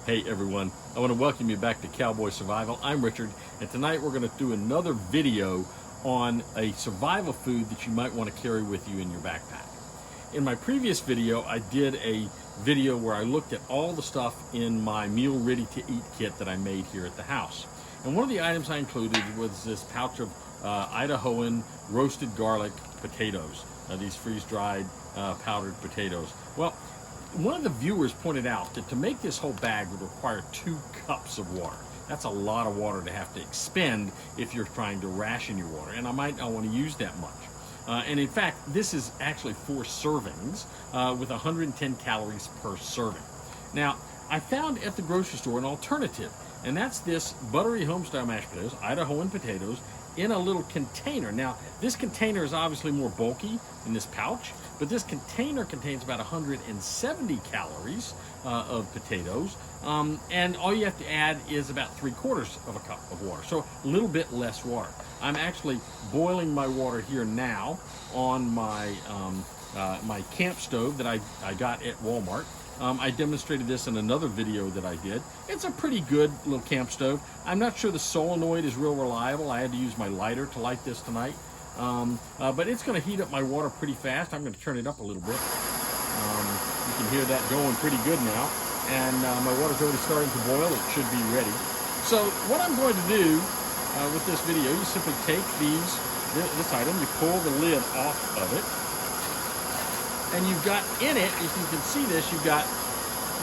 Hey everyone, I want to welcome you back to Cowboy Survival. I'm Richard, and tonight we're going to do another video on a survival food that you might want to carry with you in your backpack. In my previous video, I did a video where I looked at all the stuff in my meal ready to eat kit that I made here at the house. And one of the items I included was this pouch of Idahoan roasted garlic potatoes, these freeze-dried powdered potatoes. Well, one of the viewers pointed out that to make this whole bag would require 2 cups of water. That's a lot of water to have to expend if you're trying to ration your water, and I might not want to use that much. And in fact, this is actually 4 servings with 110 calories per serving. Now, I found at the grocery store an alternative, and that's this buttery homestyle mashed potatoes, Idahoan potatoes, in a little container. Now, this container is obviously more bulky than this pouch, but this container contains about 170 calories of potatoes, and all you have to add is about 3/4 of a cup of water, so a little bit less water. I'm actually boiling my water here now on my my camp stove that I got at Walmart. I demonstrated this in another video that I did. It's a pretty good little camp stove. I'm not sure the solenoid is real reliable. I had to use my lighter to light this tonight. But it's going to heat up my water pretty fast. I'm going to turn it up a little bit. You can hear that going pretty good now. And my water's already starting to boil. It should be ready. So what I'm going to do with this video, you simply take this item, you pull the lid off of it, and you've got in it, if you can see this, you've got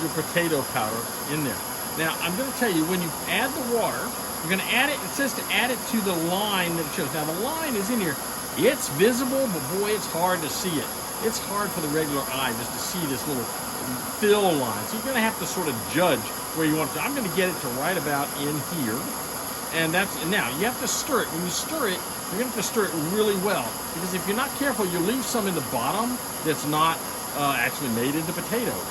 your potato powder in there. Now, I'm going to tell you, when you add the water, you're going to add it, it says to add it to the line that it shows. Now, the line is in here. It's visible, but boy, it's hard to see it. It's hard for the regular eye just to see this little fill line. So you're going to have to sort of judge where you want it to. I'm going to get it to right about in here. And now you have to stir it. When you stir it, you're going to have to stir it really well, because if you're not careful, you'll leave some in the bottom that's not actually made into potatoes.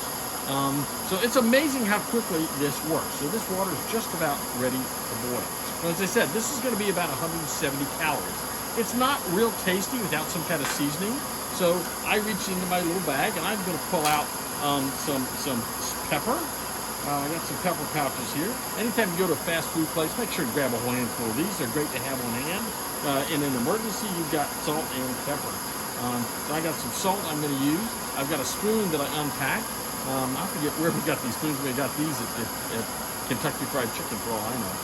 So it's amazing how quickly this works. So this water is just about ready to boil. Well, as I said, this is going to be about 170 calories. It's not real tasty without some kind of seasoning. So I reached into my little bag, and I'm going to pull out some pepper. I got some pepper pouches here. Anytime you go to a fast food place, make sure to grab a whole handful of these. They're great to have on hand. In an emergency, you've got salt and pepper. So I got some salt I'm going to use. I've got a spoon that I unpacked. I forget where we got these spoons. We got these at Kentucky Fried Chicken, for all I know.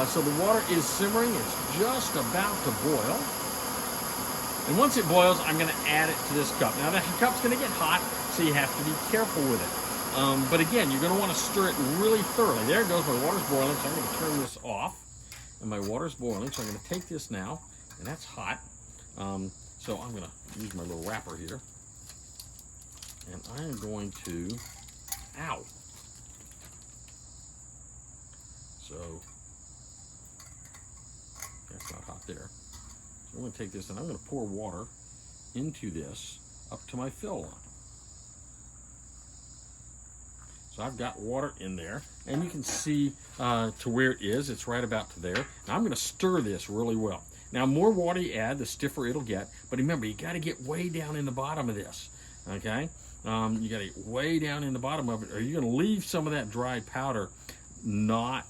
So the water is simmering. It's just about to boil. And once it boils, I'm going to add it to this cup. Now, the cup's going to get hot, so you have to be careful with it. But again, you're going to want to stir it really thoroughly. There it goes. My water's boiling, so I'm going to turn this off. And my water's boiling, so I'm going to take this now, and that's hot. So I'm going to use my little wrapper here. And I am going to, ow. So, that's not hot there. So I'm going to take this, and I'm going to pour water into this up to my fill line. So I've got water in there, and you can see to where it is. It's right about to there. Now I'm going to stir this really well. Now, more water you add, the stiffer it'll get. But remember, you got to get way down in the bottom of this, okay? You got to get way down in the bottom of it, or you're going to leave some of that dry powder not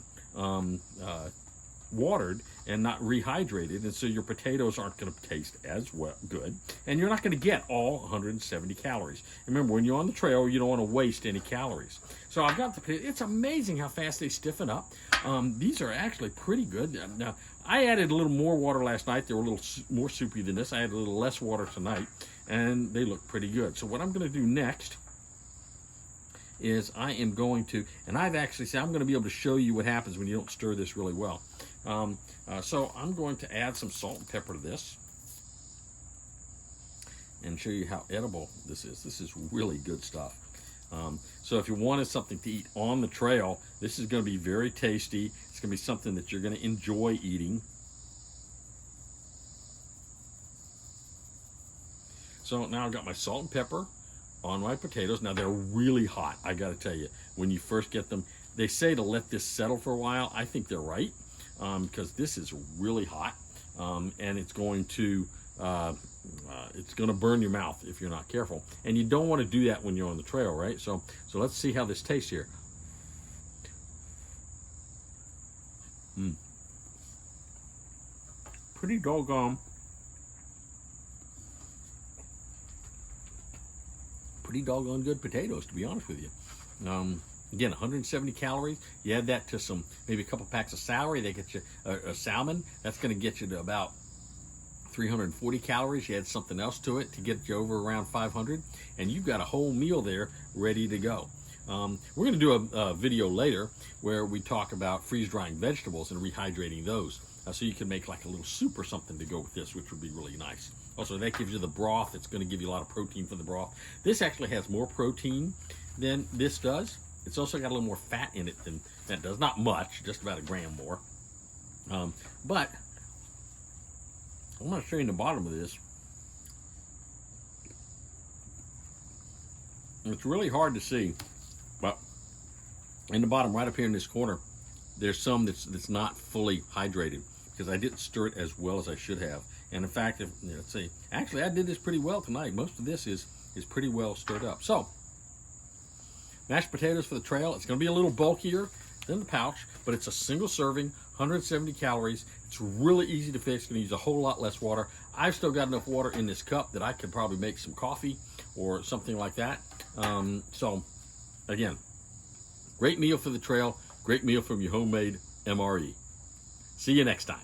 watered and not rehydrated, and so your potatoes aren't going to taste as good, and you're not going to get all 170 calories. Remember, when you're on the trail, you don't want to waste any calories. So I've got the potatoes. It's amazing how fast they stiffen up. These are actually pretty good. Now, I added a little more water last night. They were a little more soupy than this. I added a little less water tonight, and they look pretty good. So what I'm going to do next is I am going to, and I've actually said I'm going to be able to show you what happens when you don't stir this really well. So I'm going to add some salt and pepper to this and show you how edible this is. This is really good stuff. So if you wanted something to eat on the trail, this is going to be very tasty. It's going to be something that you're going to enjoy eating. So now I've got my salt and pepper on my potatoes. Now they're really hot, I got to tell you. When you first get them, they say to let this settle for a while. I think they're right, because this is really hot, and it's going to burn your mouth if you're not careful. And you don't want to do that when you're on the trail, right? So let's see how this tastes here. Pretty doggone good potatoes, to be honest with you. Again, 170 calories. You add that to some, maybe a couple packs of celery, they get you a salmon. That's going to get you to about 340 calories. You add something else to it to get you over around 500, and you've got a whole meal there ready to go. We're going to do a video later where we talk about freeze drying vegetables and rehydrating those, so you can make like a little soup or something to go with this, which would be really nice. Also, that gives you the broth. It's going to give you a lot of protein for the broth. This actually has more protein than this does. It's also got a little more fat in it than that does. Not much, just about a gram more. But I'm going to show you in the bottom of this. It's really hard to see, but in the bottom, right up here in this corner, there's some that's not fully hydrated because I didn't stir it as well as I should have. And in fact, let's see, actually I did this pretty well tonight. Most of this is pretty well stirred up. So, mashed potatoes for the trail. It's going to be a little bulkier than the pouch, but it's a single serving, 170 calories. It's really easy to fix. It's going to use a whole lot less water. I've still got enough water in this cup that I could probably make some coffee or something like that. So, again, great meal for the trail. Great meal from your homemade MRE. See you next time.